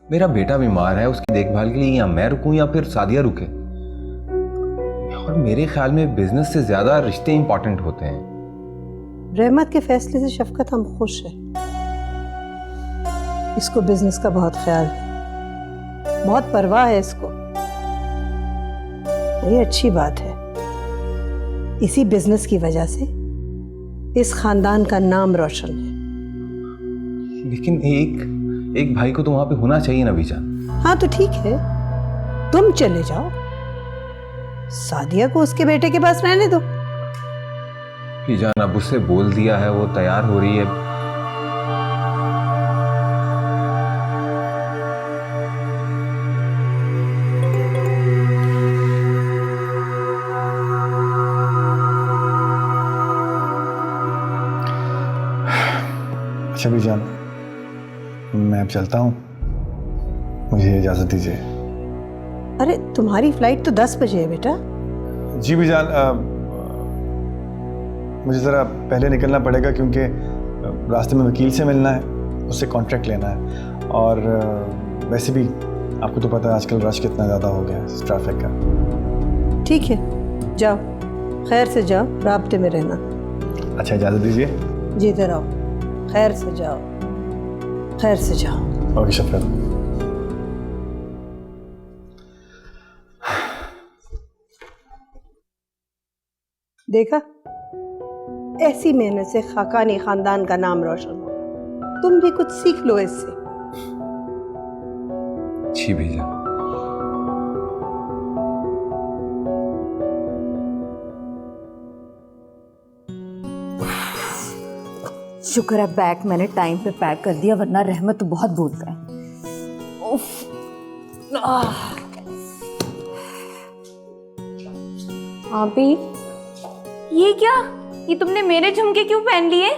मेरा बेटा बीमार है, उसकी देखभाल के लिए या मैं रुकूं या फिर सादिया रुके। और मेरे ख्याल में बिजनेस से ज्यादा रिश्ते इंपॉर्टेंट होते हैं। रहमत के फैसले से शफकत हम खुश हैं। इसको बिजनेस का बहुत ख्याल है, बहुत परवाह है इसको। ये अच्छी बात है। इसी बिजनेस की वजह से इस खानदान का नाम रोशन है। लेकिन एक भाई को तो वहां पे होना चाहिए ना बीजान। हाँ तो ठीक है, तुम चले जाओ, सादिया को उसके बेटे के पास रहने दो। बीजान अब उससे बोल दिया है, वो तैयार हो रही है। अच्छा बीजान, मैं अब चलता हूँ, मुझे इजाज़त दीजिए। अरे तुम्हारी फ्लाइट तो 10 बजे है बेटा। जी बीजान, मुझे ज़रा पहले निकलना पड़ेगा क्योंकि रास्ते में वकील से मिलना है, उससे कॉन्ट्रैक्ट लेना है। और वैसे भी आपको तो पता है आजकल रश कितना ज़्यादा हो गया है ट्रैफिक का। ठीक है, जाओ, खैर से जाओ, राब्ते में रहना। अच्छा इजाज़त दीजिए। जीते रहो, खैर से जाओ, खैर से जाओ। ओके शफकत। देखा, ऐसी मेहनत से खाकानी खानदान का नाम रोशन होगा। तुम भी कुछ सीख लो इससे। जी बीजान। शुक्र है बैग मैंने टाइम पे पैक कर दिया, वरना रहमत तो बहुत बोलता है। उफ, आपी, ये क्या? ये तुमने मेरे झुमके क्यों पहन लिए?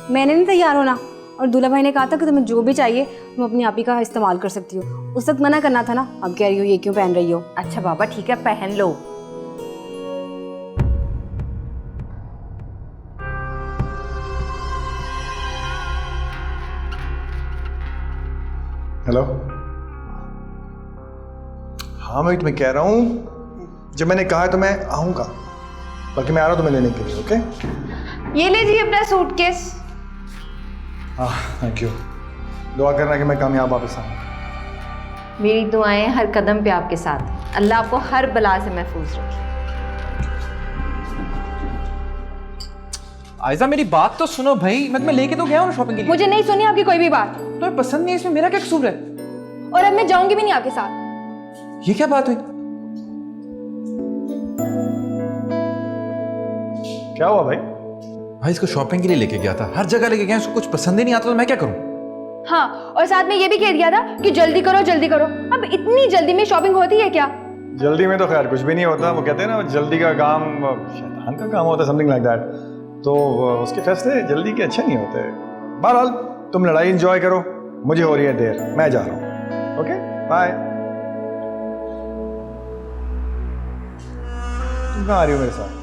मैंने नहीं तैयार होना, और दूल्हा भाई ने कहा था कि तुम्हें जो भी चाहिए तुम अपनी आपी का इस्तेमाल कर सकती हो। उस वक्त मना करना था ना, अब कह रही हो ये क्यों पहन रही हो? अच्छा बाबा ठीक है, पहन लो। हेलो। हाँ मैं कह रहा हूँ, जब मैंने कहा है तो मैं आऊँगा, बल्कि मैं आ रहा हूँ तुम्हें लेने के लिए। ओके, ये लीजिए अपना सूटकेस। हाँ थैंक यू। दुआ करना कि मैं कामयाब वापस आऊँ। मेरी दुआएं हर कदम पे आपके साथ। अल्लाह आपको हर बला से महफूज रखे। आयजा मेरी बात तो सुनो भाई, मैं तुम्हें लेके तो गया हूँ शॉपिंग के लिए। मुझे नहीं सुनी आपकी कोई भी बात, तुम्हें पसंद नहीं है, इसमें मेरा क्या कसूर है? और अब मैं जाऊंगी भी नहीं आपके साथ। ये क्या बात हुई? क्या हुआ भाई? भाई इसको शॉपिंग के लिए लेके गया था, हर जगह लेके गया, इसको कुछ पसंद ही नहीं आता तो मैं क्या करूं? हाँ, और साथ में ये भी कह दिया था कि जल्दी करो जल्दी करो। अब इतनी जल्दी में शॉपिंग होती है क्या? जल्दी में तो खैर कुछ भी नहीं होता, वो कहते हैं ना जल्दी का काम शैतान का काम होता है, समथिंग लाइक दैट। तो उसके फैसले जल्दी के अच्छे नहीं होते। बहरहाल तुम लड़ाई एंजॉय करो, मुझे हो रही है देर, मैं जा रहा हूँ। Okay bye. तुम कहाँ आ रही हो मेरे साथ?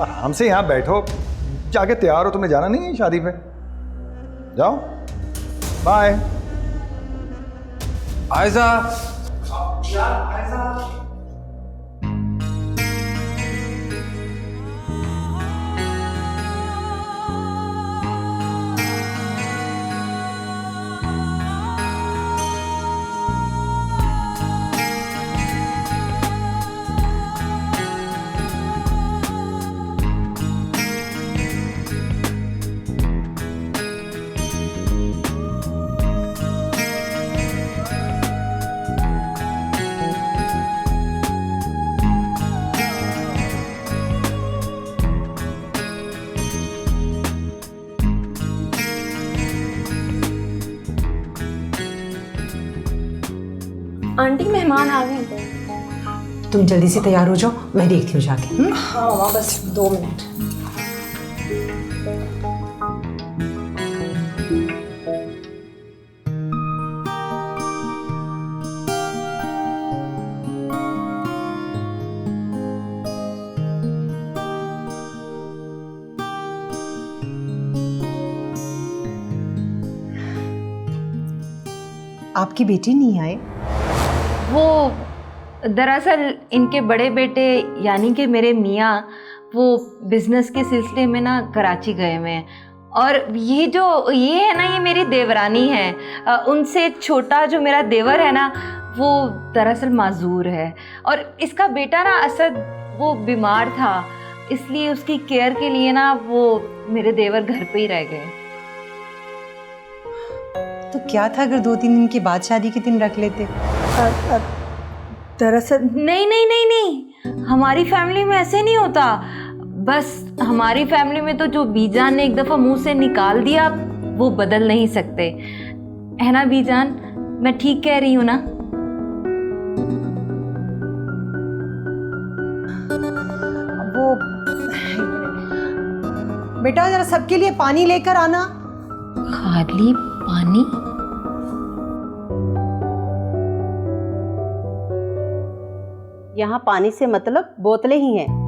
आराम से यहाँ बैठो, जाके तैयार हो, तुम्हें जाना नहीं है शादी पे? जाओ, बाय। आयजा आंटी मेहमान आ गए हैं। तुम जल्दी से तैयार हो जाओ, मैं देखती हूँ जाके। हाँ मामा, बस 2 मिनट। आपकी बेटी नहीं आए? वो दरअसल इनके बड़े बेटे यानी कि मेरे मियाँ वो बिजनेस के सिलसिले में ना कराची गए हुए हैं, और ये है ना, ये मेरी देवरानी है। उनसे छोटा जो मेरा देवर है ना, वो दरअसल माजूर है, और इसका बेटा ना असद वो बीमार था, इसलिए उसकी केयर के लिए ना वो मेरे देवर घर पे ही रह गए। तो क्या था अगर 2-3 दिन के बाद शादी के दिन रख लेते? दरअसल नहीं नहीं नहीं नहीं, हमारी फैमिली में ऐसे नहीं होता। बस हमारी फैमिली में तो जो बीजान ने एक दफ़ा मुंह से निकाल दिया वो बदल नहीं सकते, है ना बीजान? मैं ठीक कह रही हूँ ना? वो बेटा जरा सबके लिए पानी लेकर आना। खाली पानी? यहाँ पानी से मतलब बोतलें ही हैं।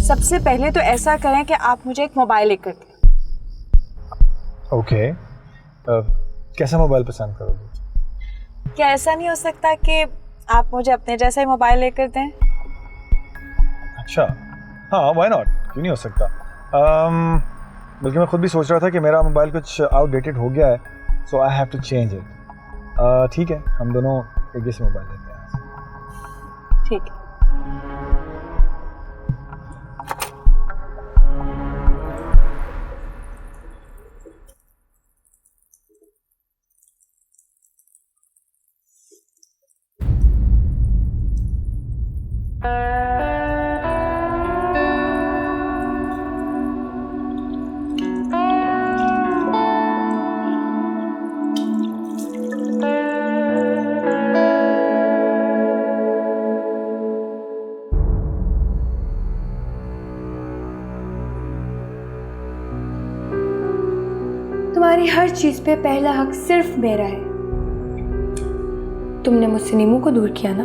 सबसे पहले तो ऐसा करें कि आप मुझे एक मोबाइल लेकर दें। ओके, कैसा मोबाइल पसंद करोगे? क्या ऐसा नहीं हो सकता कि आप मुझे अपने जैसा ही मोबाइल लेकर दें? अच्छा, हाँ, व्हाई नॉट, क्यों नहीं हो सकता। बल्कि मैं खुद भी सोच रहा था कि मेरा मोबाइल कुछ आउटडेटेड हो गया है, so I have to change it. ठीक है, हम दोनों एक जैसे मोबाइल लेते हैं। ठीक है। तुम्हारी हर चीज पे पहला हक सिर्फ मेरा है। तुमने मुझसे नीमू को दूर किया ना,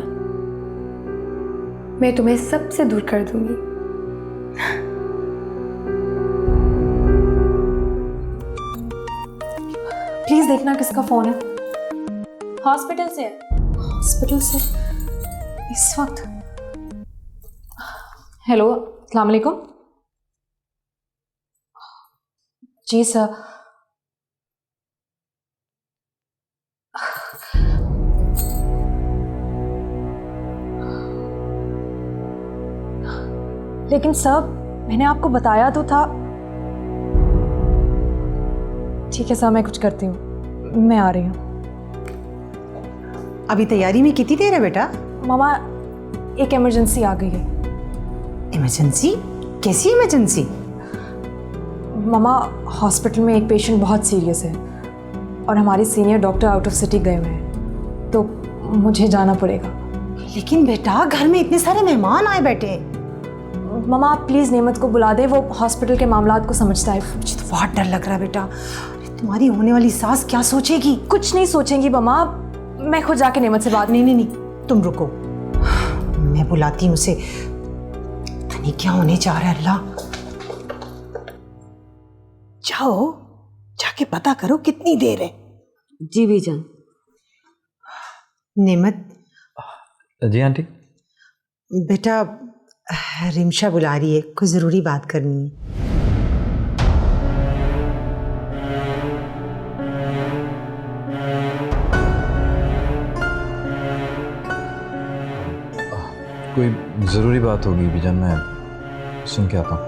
मैं तुम्हें सबसे दूर कर दूंगी। प्लीज देखना किसका फोन है। हॉस्पिटल से है। हॉस्पिटल से इस वक्त? हेलो, अस्सलाम वालेकुम। जी सर। लेकिन सर, मैंने आपको बताया तो था। ठीक है सर, मैं कुछ करती हूँ, मैं आ रही हूँ। अभी तैयारी में कितनी देर है बेटा? मामा, एक इमरजेंसी आ गई है। इमरजेंसी? कैसी इमरजेंसी? मामा, हॉस्पिटल में एक पेशेंट बहुत सीरियस है और हमारे senior doctor out of city गए हुए हैं, तो मुझे जाना पड़ेगा। लेकिन बेटा, घर में इतने सारे मेहमान आए बैठे। मामा, आप प्लीज़ नेमत को बुला दें, वो हॉस्पिटल के मामलात को समझता है। मुझे तो बहुत डर लग रहा है बेटा। तुम्हारी होने वाली सास क्या सोचेगी? कुछ नहीं सोचेंगी मामा, मैं खुद जाके नेमत से बात। नहीं, तुम रुको, मैं बुलाती हूँ उसे। पता नहीं क्या होने जा रहा है। अल्लाह, जाओ जाके पता करो कितनी देर है। जी बीजान। नेमत। जी आंटी। बेटा, रिमशा बुला रही है, कुछ ज़रूरी बात करनी है। कोई ज़रूरी बात होगी बीजान, मैं सुन के आता हूँ।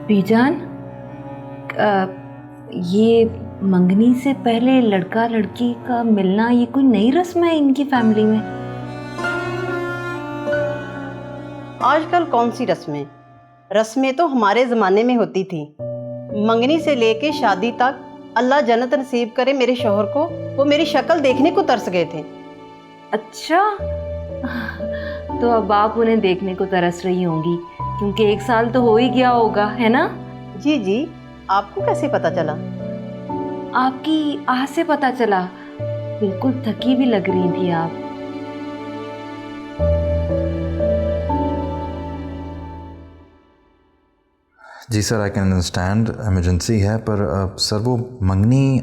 बीजान, ये मंगनी से पहले लड़का लड़की का मिलना ये कोई नई रस्म है इनकी फैमिली में? आजकल कौन सी रस्में? रस्में तो हमारे ज़माने में होती थी। मंगनी से लेके शादी तक अल्लाह जन्नत नसीब करे मेरे शोहर को, वो मेरी शक्ल देखने को तरस गए थे। अच्छा, तो अब आप उन्हें देखने को तरस रही होंगी, क्योंकि 1 साल तो हो ही गया होगा, है ना? जी जी, आपको कैसे पता चला? आपकी आह से पता चला। बिल्कुल थकी भी लग रही थी आप। जी sir, I can understand emergency है, पर सर वो मंगनी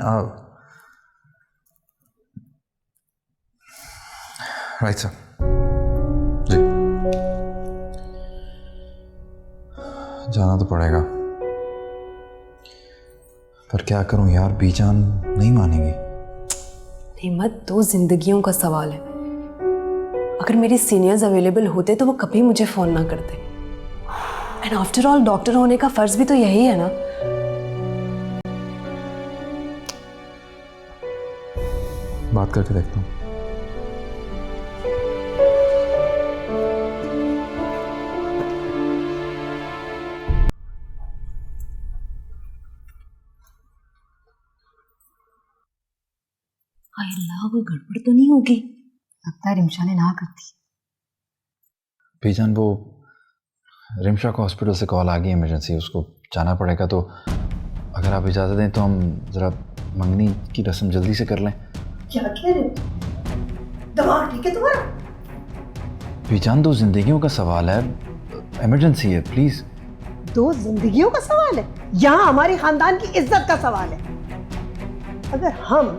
राइट सर। जी, जाना तो पड़ेगा, पर क्या करूं यार, बीजान नहीं मानेंगी। हिम्मत 2 जिंदगियों का सवाल है। अगर मेरे सीनियर्स अवेलेबल होते तो वो कभी मुझे फ़ोन ना करते। एंड आफ्टर ऑल डॉक्टर होने का फ़र्ज़ भी तो यही है ना। बात करके देखता हूँ। अल्लाह, वो गड़बड़ तो नहीं होगी? लगता है रिमशा ने ना कर दी। बीजान, वो रिमशा को हॉस्पिटल से कॉल आ गई इमरजेंसी, उसको जाना पड़ेगा। तो अगर आप इजाज़त दें तो हम ज़रा मंगनी की रस्म जल्दी से कर लें। क्या कह रहे हो? दिमाग ठीक है तुम्हारा? बीजान, 2 जिंदगियों का सवाल है, इमरजेंसी है, प्लीज़। 2 जिंदगियों का सवाल है? यहाँ हमारे खानदान की इज्जत का सवाल है। अगर हम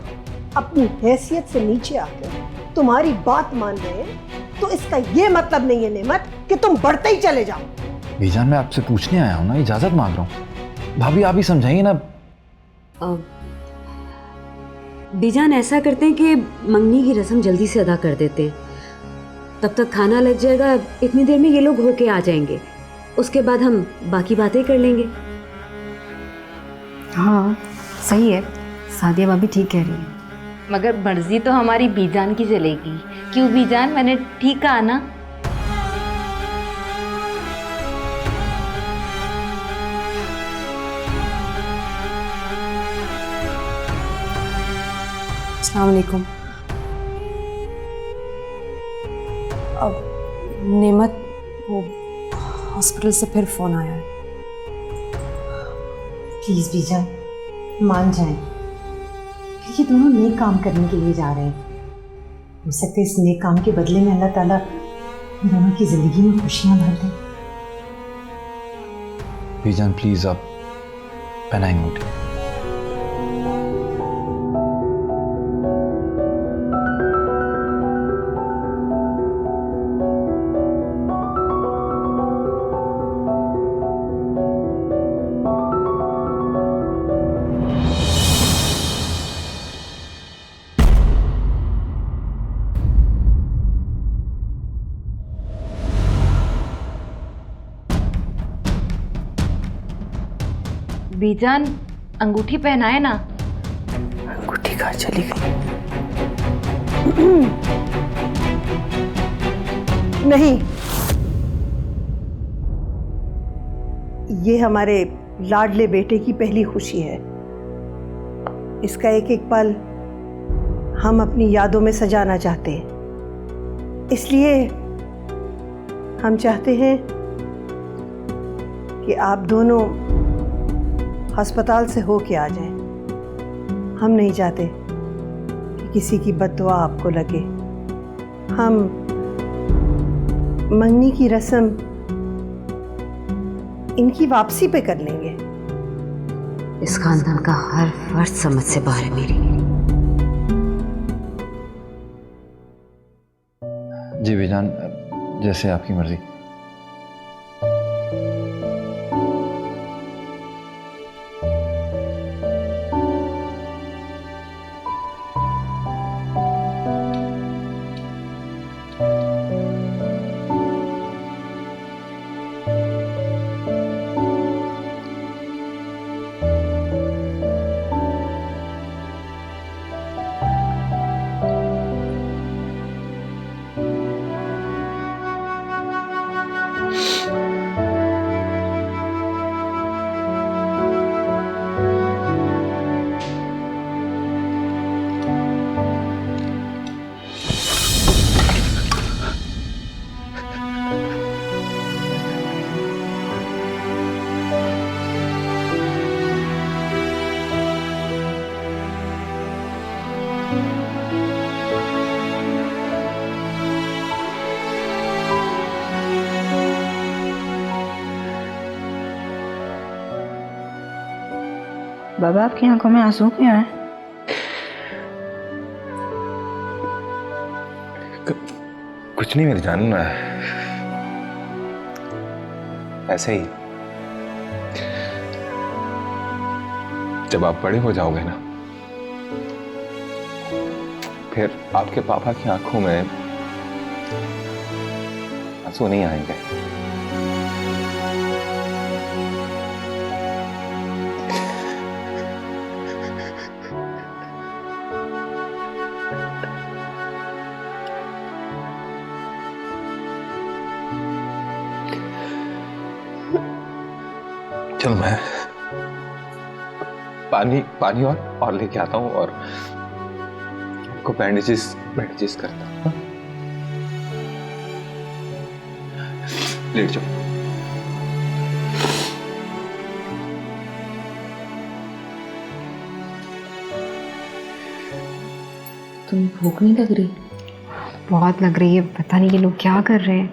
अपनी हैसियत से नीचे आकर तुम्हारी बात मान रहे हैं तो इसका ये मतलब नहीं है नेमत कि तुम बढ़ते ही चले जाओ। बीजान, मैं आपसे पूछने आया हूँ ना, इजाज़त मांग रहा हूँ। भाभी, आप ही समझाइए ना। बीजान, ऐसा करते हैं कि मंगनी की रस्म जल्दी से अदा कर देते हैं, तब तक खाना लग जाएगा, इतनी देर में ये लोग होके आ जाएंगे, उसके बाद हम बाकी बातें कर लेंगे। हाँ सही है, सादिया भाभी ठीक कह रही है। मगर मर्जी तो हमारी बीजान की चलेगी। क्यों बीजान, मैंने ठीक कहा ना? अस्सलाम वालेकुम। अब नेमत, वो हॉस्पिटल से फिर फ़ोन आया है। प्लीज़ बीजान, मान जाएं। ये दोनों नेक काम करने के लिए जा रहे हैं। हो सकता है इस नेक काम के बदले में अल्लाह ताला इन दोनों की जिंदगी में खुशियां भर दे। बीजान, प्लीज़ आप पहनाएंगे मुझे। बीजान, अंगूठी पहनाए ना। अंगूठी कहाँ चली गई? नहीं, ये हमारे लाडले बेटे की पहली खुशी है। इसका एक एक पल हम अपनी यादों में सजाना चाहते हैं। इसलिए हम चाहते हैं कि आप दोनों अस्पताल से होके आ जाएं। हम नहीं चाहते कि किसी की बद्दुआ आपको लगे। हम मंगनी की रस्म इनकी वापसी पे कर लेंगे। इस खानदान का हर फर्ज समझ से बाहर है मेरी। जी बीजान, जैसे आपकी मर्जी। बाबा आपकी आंखों में आंसू क्यों हैं? कुछ नहीं मेरी जान, ऐसे ही। जब आप बड़े हो जाओगे ना, फिर आपके पापा की आंखों में आंसू नहीं आएंगे। चलो मैं पानी और लेके आता हूँ और आपको बैंडेजेस करता हूँ। लेट जाओ। तुम्हें भूख नहीं लग रही? बहुत लग रही है, पता नहीं ये लोग क्या कर रहे हैं।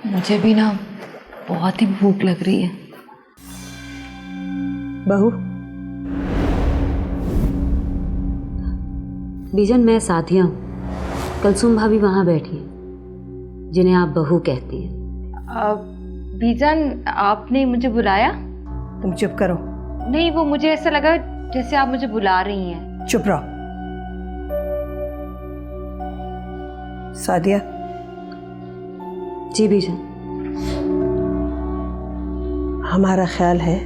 मुझे भी ना बहुत ही भूख लग रही है। बहू, बीजन मैं साथिया हूँ, कलसूम भाभी वहाँ बैठी है जिन्हें आप बहू कहती हैं। बीजान, आपने मुझे बुलाया? तुम चुप करो। नहीं, वो मुझे ऐसा लगा जैसे आप मुझे बुला रही हैं। चुप रहो। सादिया। जी बीजन। हमारा ख्याल है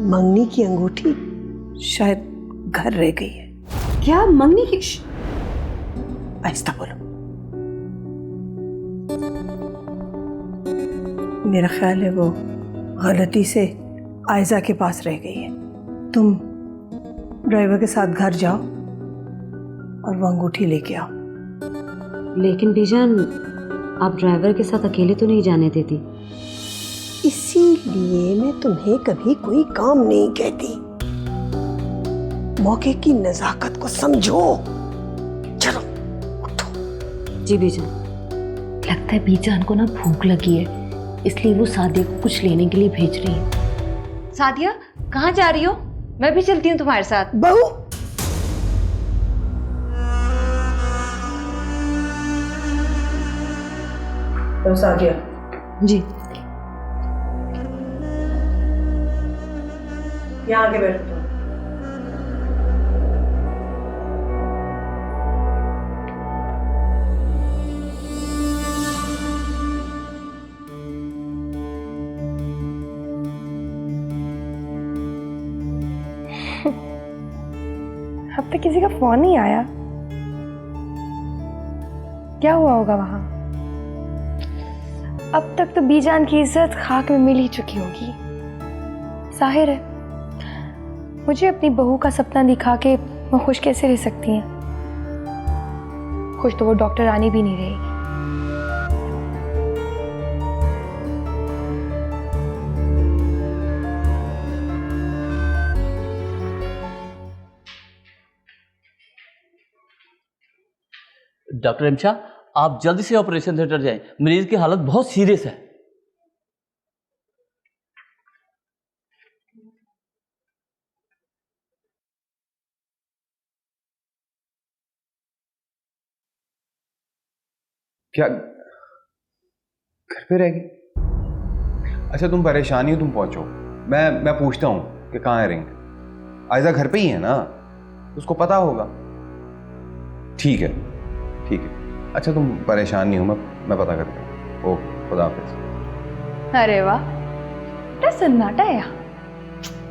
मंगनी की अंगूठी शायद घर रह गई है। क्या मंगनी की? आहिस्ता बोलो। मेरा ख्याल है वो गलती से आयजा के पास रह गई है। तुम ड्राइवर के साथ घर जाओ और वो अंगूठी लेके आओ। लेकिन बीजान, आप ड्राइवर के साथ अकेले तो नहीं जाने देती? इसीलिए मैं तुम्हें कभी कोई काम नहीं कहती। मौके की नजाकत को समझो। चलो उठो। जी बीजान। लगता है बीजान को ना भूख लगी है, इसलिए वो सादिया को कुछ लेने के लिए भेज रही है। सादिया, कहाँ जा रही हो? मैं भी चलती हूँ तुम्हारे साथ। बहू, तो सादिया जी। यहाँ आके बैठो। अब तक किसी का फोन नहीं आया। क्या हुआ होगा वहां? अब तक तो बीजान की इज्जत खाक में मिल ही चुकी होगी। जाहिर है, मुझे अपनी बहू का सपना दिखा के वो खुश कैसे रह सकती हैं? खुश तो वो डॉक्टर रानी भी नहीं रहेगी। डॉक्टर रिमशा, आप जल्दी से ऑपरेशन थिएटर जाएं, मरीज की हालत बहुत सीरियस है। क्या घर पे रहेगी? अच्छा तुम परेशानी हो, तुम पहुंचो, मैं पूछता हूँ कि कहाँ है रिंग। आयजा घर पे ही है ना, उसको पता होगा। ठीक है ठीक है। अच्छा तुम परेशान नहीं हो, मैं पता करता हूँ। ओके, खुदा हाफिज। अरे वाह, क्या सन्नाटा है यहाँ।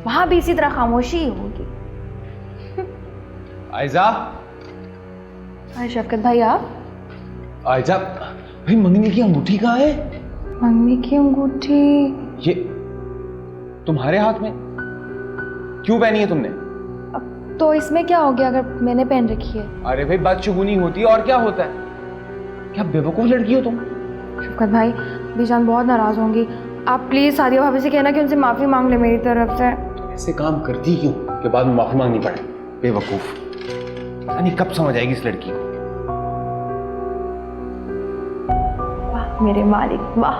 वहां भी इसी तरह खामोशी ही होगी। आयजा। हाय शफकत भाई, आप? आयजा भाई, मंगनी की अंगूठी कहाँ है? मंगनी की अंगूठी ये तुम्हारे हाथ में क्यों पहनी है तुमने? तो इसमें क्या हो गया अगर मैंने पहन रखी है? अरे भाई, बदशगुनी होती है और क्या होता है? क्या बेवकूफ लड़की हो तुम। शफकत भाई, बीजान बहुत नाराज होंगी। आप प्लीज सादिया भाभी से कहना कि उनसे माफी मांग ले मेरी तरफ से। तो ऐसे काम करती क्यों कि बाद में माफी मांगनी पड़े? बेवकूफ। पता नहीं कब समझ आएगी इस लड़की को। वाह मेरे मालिक वाह,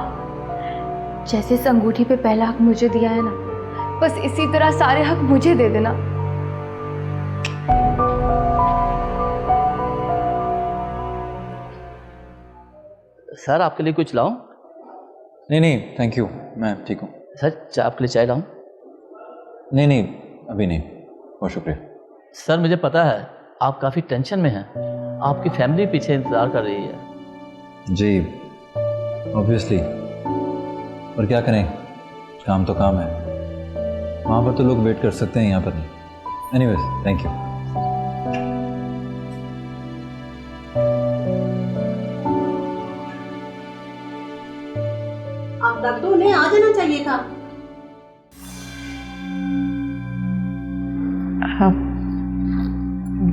जैसे इस अंगूठी पे पहला हक मुझे दिया है ना, बस इसी तरह सारे हक मुझे दे देना। सर आपके लिए कुछ लाऊं? नहीं नहीं थैंक यू, मैं ठीक हूँ। सर चाय आपके लिए चाय लाऊं? नहीं नहीं अभी नहीं, बहुत शुक्रिया। सर मुझे पता है आप काफ़ी टेंशन में हैं, आपकी फैमिली पीछे इंतज़ार कर रही है। जी ऑब्वियसली, और क्या करें, काम तो काम है। वहाँ पर तो लोग वेट कर सकते हैं, यहाँ पर नहीं। Anyways thank you. अब तक तो उन्हें आ जाना चाहिए था।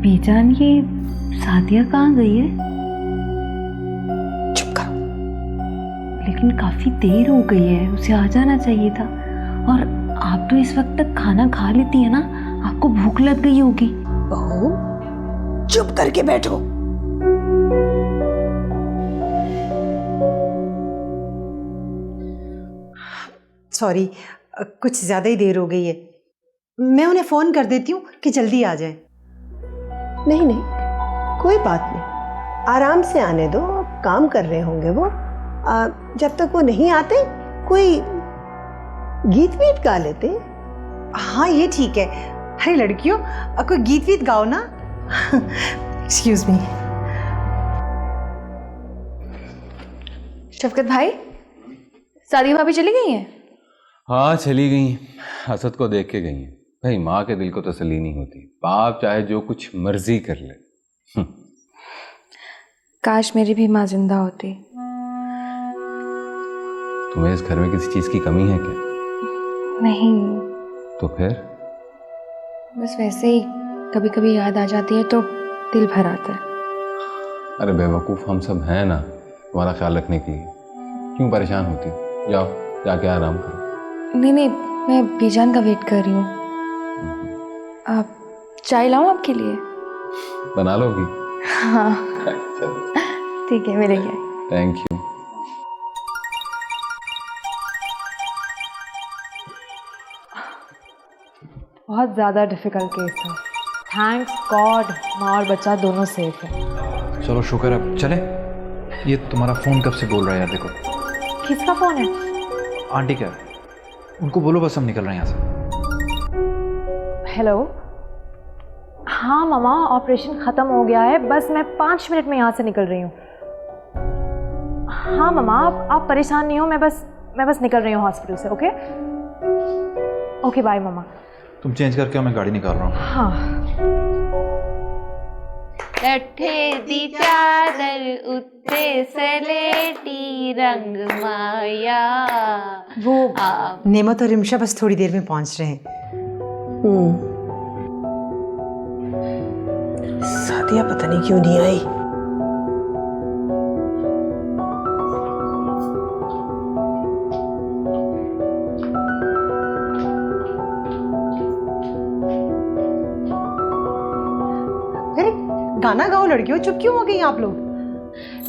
बीजान ये सादिया कहाँ गई है? चुप कर। लेकिन काफी देर हो गई है, उसे आ जाना चाहिए था। और आप तो इस वक्त तक खाना खा लेती है ना, आपको भूख लग गई होगी। बहू चुप करके बैठो। सॉरी, कुछ ज़्यादा ही देर हो गई है। मैं उन्हें फ़ोन कर देती हूँ कि जल्दी आ जाए। नहीं नहीं कोई बात नहीं, आराम से आने दो, काम कर रहे होंगे वो। जब तक वो नहीं आते कोई गीत वीत गा लेते। हाँ ये ठीक है। अरे लड़कियों, कोई गीत वीत गाओ ना। Excuse me. शफकत भाई, सादिया भाभी चली गई हैं? हाँ चली गई, असद को देख के गई हैं। भाई माँ के दिल को तसल्ली नहीं होती, बाप चाहे जो कुछ मर्जी कर ले। काश मेरी भी माँ जिंदा होती। तुम्हें इस घर में किसी चीज की कमी है क्या? नहीं, तो फिर? बस वैसे ही कभी कभी याद आ जाती है तो दिल भर आता है। अरे बेवकूफ़, हम सब हैं ना तुम्हारा ख्याल रखने के लिए, क्यों परेशान होती हो? जाओ जाके आराम करो। नहीं नहीं, मैं बीजान का वेट कर रही हूँ। आप चाय लाऊं आपके लिए? बना लोगी? हाँ ठीक है, मिलेंगे। Thank you. बहुत ज़्यादा डिफिकल्ट केस है। थैंक्स गॉड माँ और बच्चा दोनों सेफ है। चलो शुक्र है, चले। ये तुम्हारा फ़ोन कब से बोल रहा है यार, देखो। किसका फ़ोन है? आंटी का, उनको बोलो बस हम निकल रहे हैं यहाँ से। हेलो। हाँ मामा, ऑपरेशन ख़त्म हो गया है, बस मैं 5 मिनट में यहाँ से निकल रही हूँ। हाँ मामा, आप परेशान नहीं हो, मैं बस निकल रही हूँ हॉस्पिटल से। ओके ओके बाय मामा। तुम चेंज करके आओ, मैं गाड़ी निकाल रहा हूँ। हाँ। लट्ठे दी चादर उत्ते सलेटी रंग माया। वो नेमत और रिमशा बस थोड़ी देर में पहुंच रहे हैं। सादिया पता नहीं क्यों नहीं आई। अरे गाना गाओ लड़कियों, चुप क्यों हो गई आप लोग?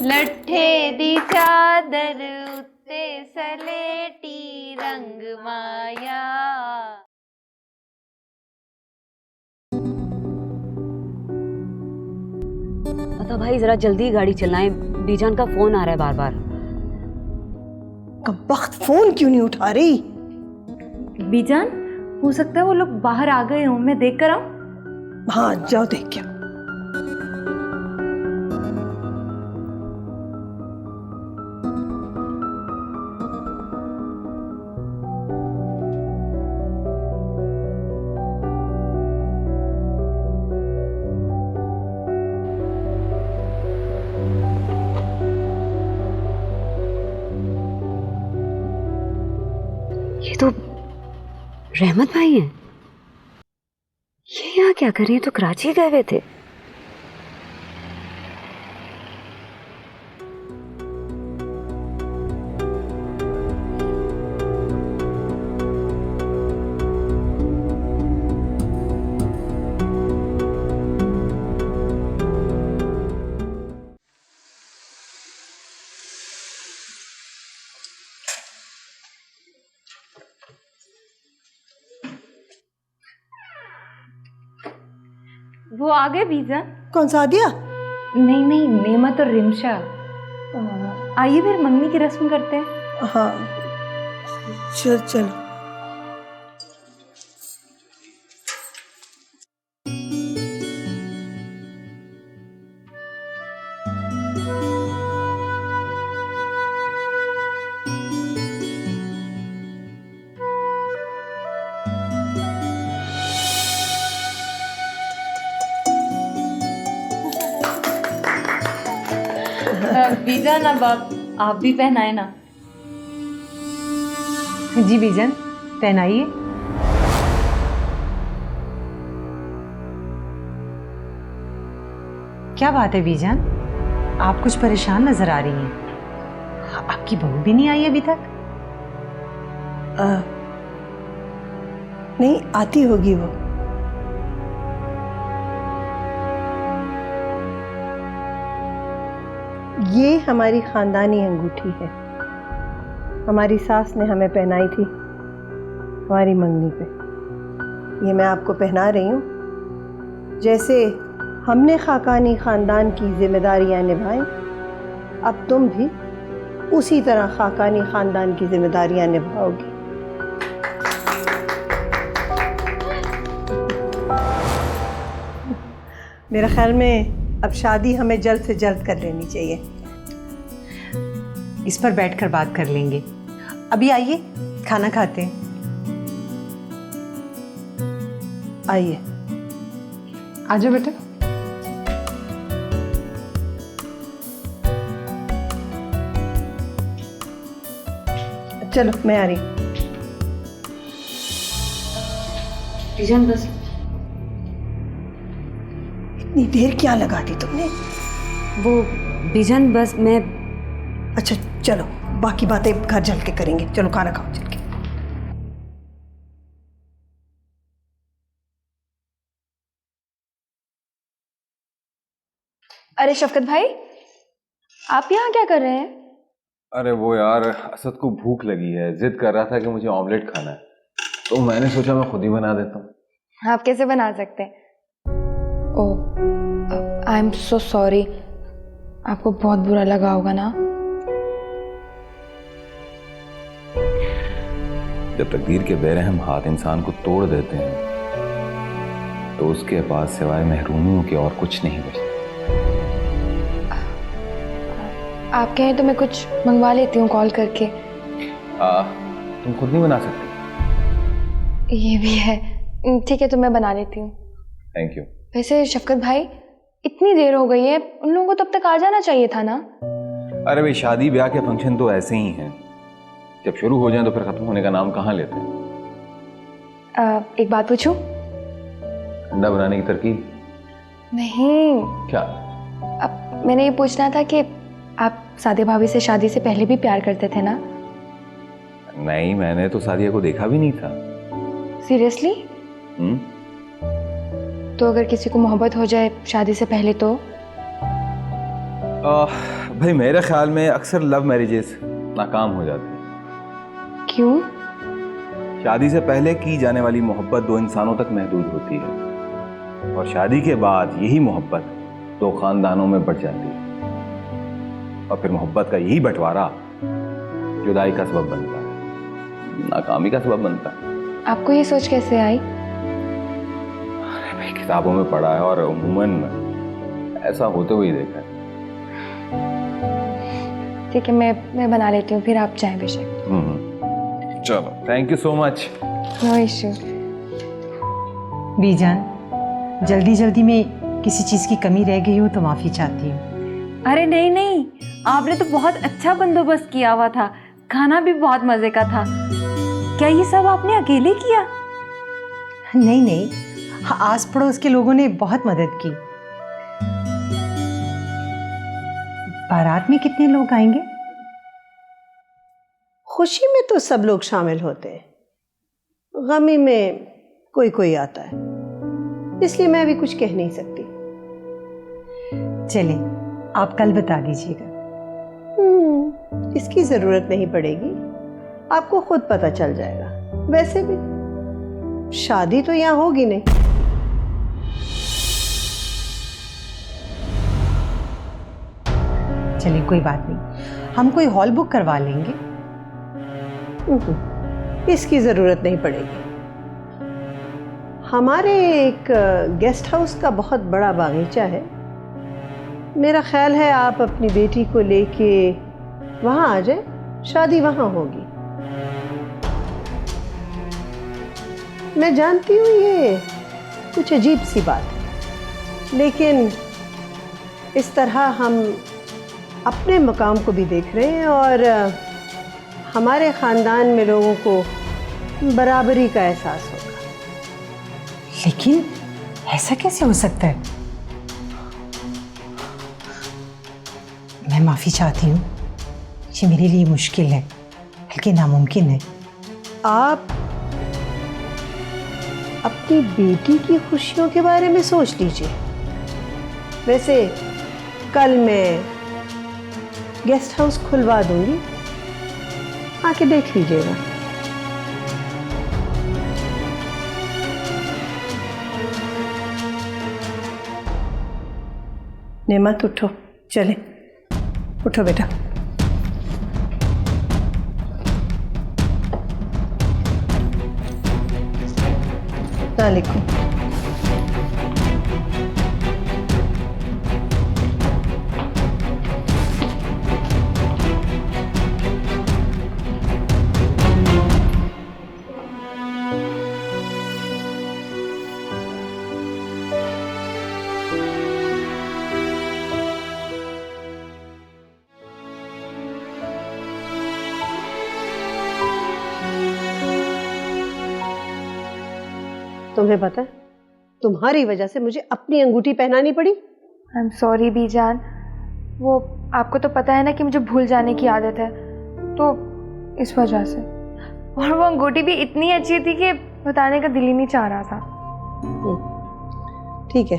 लट्ठे दी चादर उत्ते सलेटी रंग माया। पता भाई जरा जल्दी गाड़ी चलाएं, बीजान का फोन आ रहा है बार बार। कब्बख्त फोन क्यों नहीं उठा रही? बीजान, हो सकता है वो लोग बाहर आ गए हों, मैं देख कर आऊं? हाँ जाओ देख के। ये तो रहमत भाई हैं। ये यहाँ क्या कर रही हैं? तो कराची गए हुए थे। वो आ गए बीजान। कौन सा आदिया? नहीं नहीं, नेमत और रिमशा। आइए फिर मंगनी की रस्म करते हैं। हाँ चलो। बीजान अब आप भी पहनाए ना। जी बीजन, पहनाइए। क्या बात है बीजन, आप कुछ परेशान नजर आ रही हैं। आपकी बहू भी नहीं आई अभी तक? नहीं, आती होगी वो। ये हमारी खानदानी अंगूठी है, हमारी सास ने हमें पहनाई थी हमारी मंगनी पे। ये मैं आपको पहना रही हूँ। जैसे हमने खाकानी खानदान की जिम्मेदारियां निभाई, अब तुम भी उसी तरह खाकानी खानदान की जिम्मेदारियां निभाओगी। मेरा ख्याल में अब शादी हमें जल्द से जल्द कर लेनी चाहिए। इस पर बैठकर बात कर लेंगे। अभी आइए, खाना खाते हैं। आइए। आ जाओ बेटा। चलो मैं आ रही। बीजान बस। इतनी देर क्या लगा दी तुमने? वो बीजान बस मैं। अच्छा चलो, बाकी बातें घर चल के करेंगे। चलो खाना खाओ चल के। अरे शफकत भाई, आप यहाँ क्या कर रहे हैं? अरे वो यार, असद को भूख लगी है, जिद कर रहा था कि मुझे ऑमलेट खाना है, तो मैंने सोचा मैं खुद ही बना देता हूँ। आप कैसे बना सकते हैं? ओह, आई एम सो सॉरी। आपको बहुत बुरा लगा होगा ना? जब तकदीर के बेरहम हाथ इंसान को तोड़ देते हैं तो उसके पास सिवाय महरूमियों के और कुछ नहीं बचता। आप कहें तो मैं कुछ मंगवा लेती हूँ कॉल करके। तुम खुद नहीं बना सकती? ये भी है। ठीक है, तो मैं बना लेती हूँ। Thank you. वैसे शफकत भाई, इतनी देर हो गई है, उन लोगों को तब तक आ जाना चाहिए था ना? अरे भाई, शादी ब्याह के फंक्शन तो ऐसे ही हैं, जब शुरू हो जाए तो फिर खत्म होने का नाम कहाँ लेते हैं। एक बात पूछूं? अंडा बनाने की तरकीब? नहीं। क्या? अब मैंने ये पूछना था कि आप सादिया भाभी से शादी से पहले भी प्यार करते थे ना? नहीं, मैंने तो सादिया को देखा भी नहीं था। सीरियसली? तो अगर किसी को मोहब्बत हो जाए शादी से पहले तो? भाई मेरे ख्याल में अक्सर लव मैरिजेस नाकाम हो जाते हैं। क्यों? शादी से पहले की जाने वाली मोहब्बत दो इंसानों तक महदूद होती है, और शादी के बाद यही मोहब्बत दो खानदानों में बढ़ जाती है, और फिर मोहब्बत का यही बंटवारा जुदाई का सबब बनता है, नाकामी का सबब बनता है। आपको ये सोच कैसे आई? भाई किताबों में पढ़ा है और उम्मूमन ऐसा होते हुए देखा है। ठीक है, मैं बना लेती हूँ, फिर आप जाएं बेशक। चलो, thank you so much. No issue. बीजान, जल्दी जल्दी में किसी चीज़ की कमी रह गई हो तो माफ़ी चाहती हूँ। अरे नहीं नहीं, आपने तो बहुत अच्छा बंदोबस्त किया हुआ था, खाना भी बहुत मजे का था। क्या ये सब आपने अकेले किया? नहीं नहीं, आस पड़ोस के लोगों ने बहुत मदद की। बारात में कितने लोग आएंगे? खुशी में तो सब लोग शामिल होते हैं, गमी में कोई कोई आता है, इसलिए मैं अभी कुछ कह नहीं सकती। चले, आप कल बता दीजिएगा। इसकी जरूरत नहीं पड़ेगी, आपको खुद पता चल जाएगा। वैसे भी शादी तो यहाँ होगी नहीं। चलिए कोई बात नहीं, हम कोई हॉल बुक करवा लेंगे। इसकी ज़रूरत नहीं पड़ेगी। हमारे एक गेस्ट हाउस का बहुत बड़ा बागीचा है, मेरा ख्याल है आप अपनी बेटी को लेके वहाँ आ जाए, शादी वहाँ होगी। मैं जानती हूँ ये कुछ अजीब सी बात है, लेकिन इस तरह हम अपने मकाम को भी देख रहे हैं और हमारे ख़ानदान में लोगों को बराबरी का एहसास होगा। लेकिन ऐसा कैसे हो सकता है? मैं माफ़ी चाहती हूँ, ये मेरे लिए मुश्किल है, बल्कि नामुमकिन है। आप अपनी बेटी की खुशियों के बारे में सोच लीजिए। वैसे कल मैं गेस्ट हाउस खुलवा दूंगी, आके देख लीजिएगा। नेमत उठो, चले उठो बेटा। वालेकुम। तुम्हें पता है, तुम्हारी वजह से मुझे अपनी अंगूठी पहनानी पड़ी। आई एम सॉरी बीजान, वो आपको तो पता है ना कि मुझे भूल जाने की आदत है, तो इस वजह से। और वो अंगूठी भी इतनी अच्छी थी कि बताने का दिल ही नहीं चाह रहा था। ठीक है,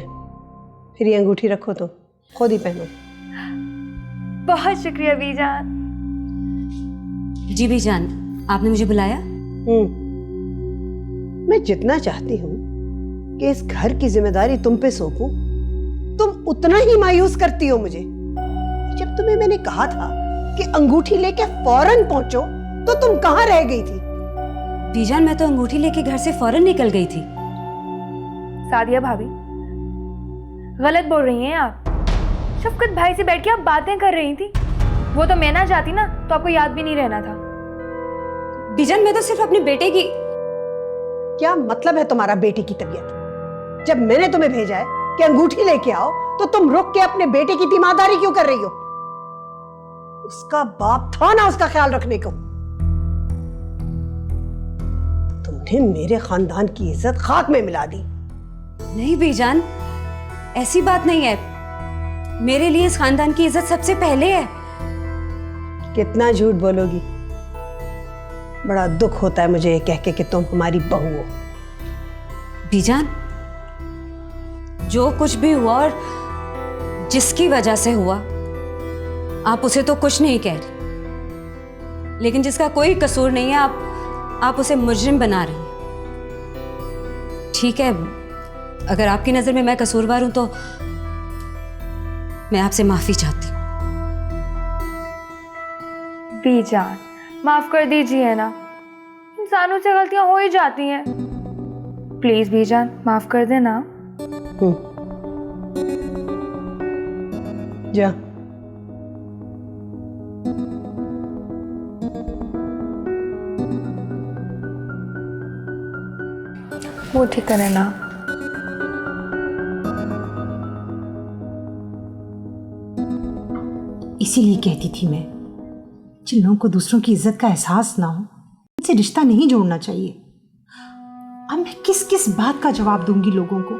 फिर ये अंगूठी रखो, तो खुद ही पहनो। बहुत शुक्रिया बीजान। जी बीजान, आपने मुझे बुलाया? मैं जितना चाहती हूँ कि इस घर की जिम्मेदारी तुम पे सौंपूं, तुम उतना ही मायूस करती हो मुझे। जब तुम्हें मैंने कहा था कि अंगूठी लेके फौरन पहुंचो, तो तुम कहाँ रह गई थी? बीजान, मैं तो अंगूठी लेके घर से फौरन निकल गई थी। सादिया भाभी, गलत बोल रही हैं आप। शफकत भाई से बैठ के आप बातें कर रही थी, वो तो मैं ना जाती ना तो आपको याद भी नहीं रहना था। बीजान, मैं तो सिर्फ अपने बेटे की। क्या मतलब है तुम्हारा बेटे की तबीयत? जब मैंने तुम्हें भेजा है कि अंगूठी लेके आओ, तो तुम रुक के अपने बेटे की तीमारदारी क्यों कर रही हो? उसका बाप था ना उसका ख्याल रखने को। तुमने मेरे खानदान की इज्जत खाक में मिला दी। नहीं बीजान, ऐसी बात नहीं है। मेरे लिए इस खानदान की इज्जत सबसे पहले है। कितना झूठ बोलोगी? बड़ा दुख होता है मुझे ये कह के कि तुम हमारी बहू हो। बीजान, जो कुछ भी हुआ और जिसकी वजह से हुआ, आप उसे तो कुछ नहीं कह रही, लेकिन जिसका कोई कसूर नहीं है आप उसे मुजरिम बना रही हैं। ठीक है, अगर आपकी नजर में मैं कसूरवार हूं तो मैं आपसे माफी चाहती हूँ। बीजान, माफ कर दीजिए ना, इंसानों से गलतियां हो ही जाती हैं। प्लीज बीजान, माफ कर देना। जा। वो ठीक है ना। इसीलिए कहती थी मैं, जिन लोगों को दूसरों की इज्जत का एहसास ना हो, उनसे रिश्ता नहीं जोड़ना चाहिए। अब मैं किस किस बात का जवाब दूंगी लोगों को?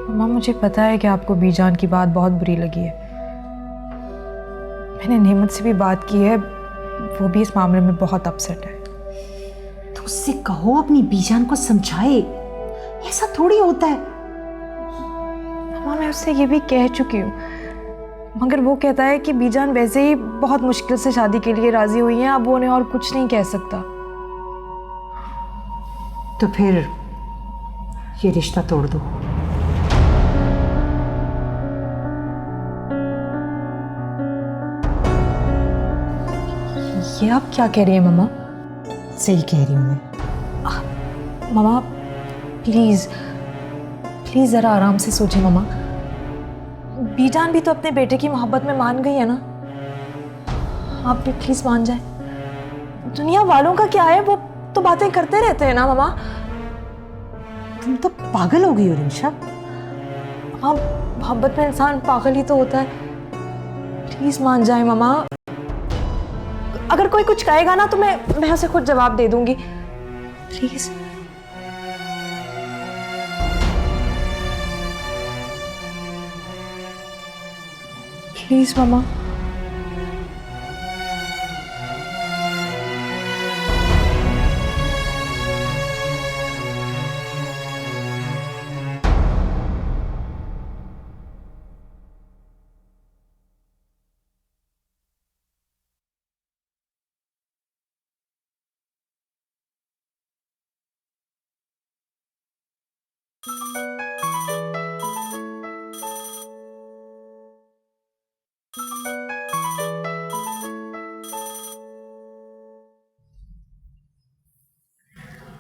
मम्मा, मुझे पता है कि आपको बीजान की बात बहुत बुरी लगी है। मैंने नेमत से भी बात की है, वो भी इस मामले में बहुत अपसेट है। तो उससे कहो अपनी बीजान को समझाए, ऐसा थोड़ी होता है। मम्मा, मैं उससे ये भी कह चुकी हूँ, मगर वो कहता है कि बीजान वैसे ही बहुत मुश्किल से शादी के लिए राजी हुई है, अब वो उन्हें और कुछ नहीं कह सकता। तो फिर ये रिश्ता तोड़ दो। ये आप क्या कह रही हैं मम्मा? सही कह रही हूँ मैं। मम्मा प्लीज़ प्लीज़ ज़रा आराम से सोचिए मम्मा। बीजान भी तो अपने बेटे की मोहब्बत में मान गई है ना, आप भी प्लीज़ मान जाए। दुनिया वालों का क्या है, वो तो बातें करते रहते हैं ना मम्मा। तुम तो पागल हो गई हो रिंशा। हाँ, मोहब्बत में इंसान पागल ही तो होता है। प्लीज़ मान जाए मम्मा। अगर कोई कुछ कहेगा ना तो मैं उसे खुद जवाब दे दूंगी। प्लीज़। Please mama.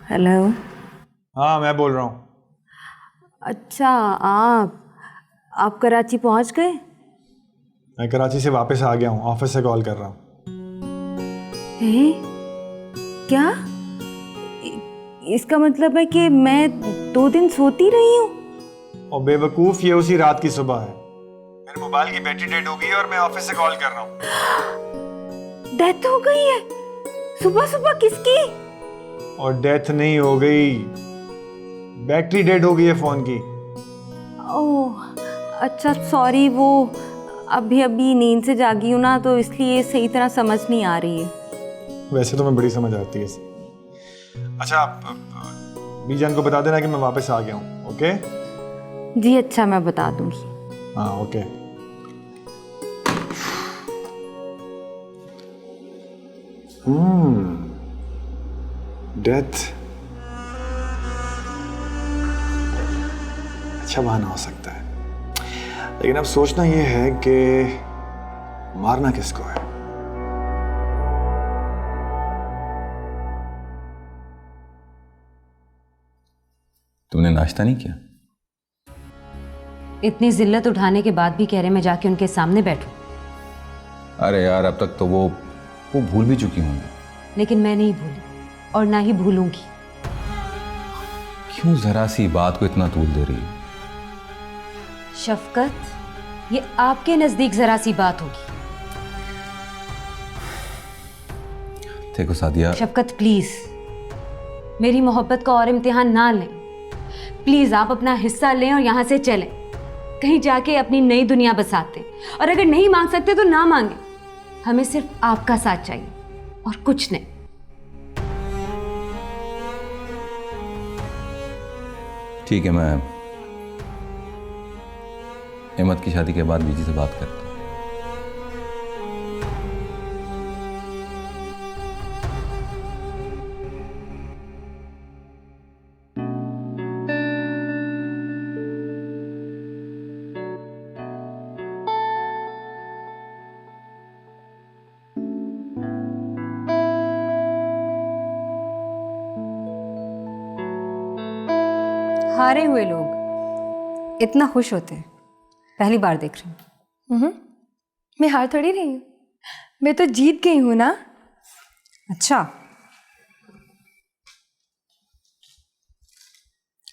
हेलो। हाँ मैं बोल रहा हूँ। अच्छा, आप कराची पहुंच गए? मैं कराची से वापस आ गया हूँ, ऑफिस से कॉल कर रहा हूँ। क्या? इसका मतलब है कि मैं 2 दिन सोती रही हूँ? और बेवकूफ, ये उसी रात की सुबह है। मेरे मोबाइल की बैटरी डेड हो गई है और मैं ऑफिस से कॉल कर रहा हूँ। डेथ हो गई है? सुबह सुबह किसकी? और डेथ नहीं हो गई, बैटरी डेड हो गई है फोन की। ओह अच्छा, सॉरी, वो अभी अभी नींद से जागी हूँ ना, तो इसलिए सही तरह समझ नहीं आ रही है। वैसे तो मैं बड़ी समझ आती है। अच्छा, बीजान को बता देना कि मैं वापस आ गया हूँ। ओके जी, अच्छा, मैं बता दूंगी। हाँ ओके। डेथ अच्छा बहाना हो सकता है, लेकिन अब सोचना यह है कि मारना किसको है। तुमने नाश्ता नहीं किया? इतनी जिल्लत उठाने के बाद भी कह रहे मैं जाके उनके सामने बैठूं? अरे यार, अब तक तो वो भूल भी चुकी होंगी। लेकिन मैं नहीं भूली और ना ही भूलूंगी। क्यों जरा सी बात को इतना तूल दे रही है? शफकत, ये आपके नजदीक जरा सी बात होगी। देखो सादिया। शफकत प्लीज, मेरी मोहब्बत का और इम्तिहान ना लें। प्लीज आप अपना हिस्सा लें और यहां से चलें, कहीं जाके अपनी नई दुनिया बसाते। और अगर नहीं मांग सकते तो ना मांगे, हमें सिर्फ आपका साथ चाहिए और कुछ नहीं। ठीक है, मैं अहमद की शादी के बाद बीजी से बात करता हूँ। हारे हुए लोग इतना खुश होते हैं, पहली बार देख रही हूँ। मैं हार थोड़ी रही हूँ, मैं तो जीत गई हूँ ना। अच्छा,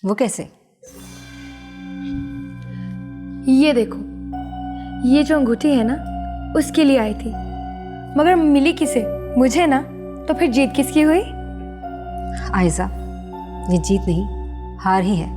वो कैसे? ये देखो, ये जो अंगूठी है ना, उसके लिए आई थी, मगर मिली किसे? मुझे ना। तो फिर जीत किसकी हुई? आयजा, ये जीत नहीं, हार ही है।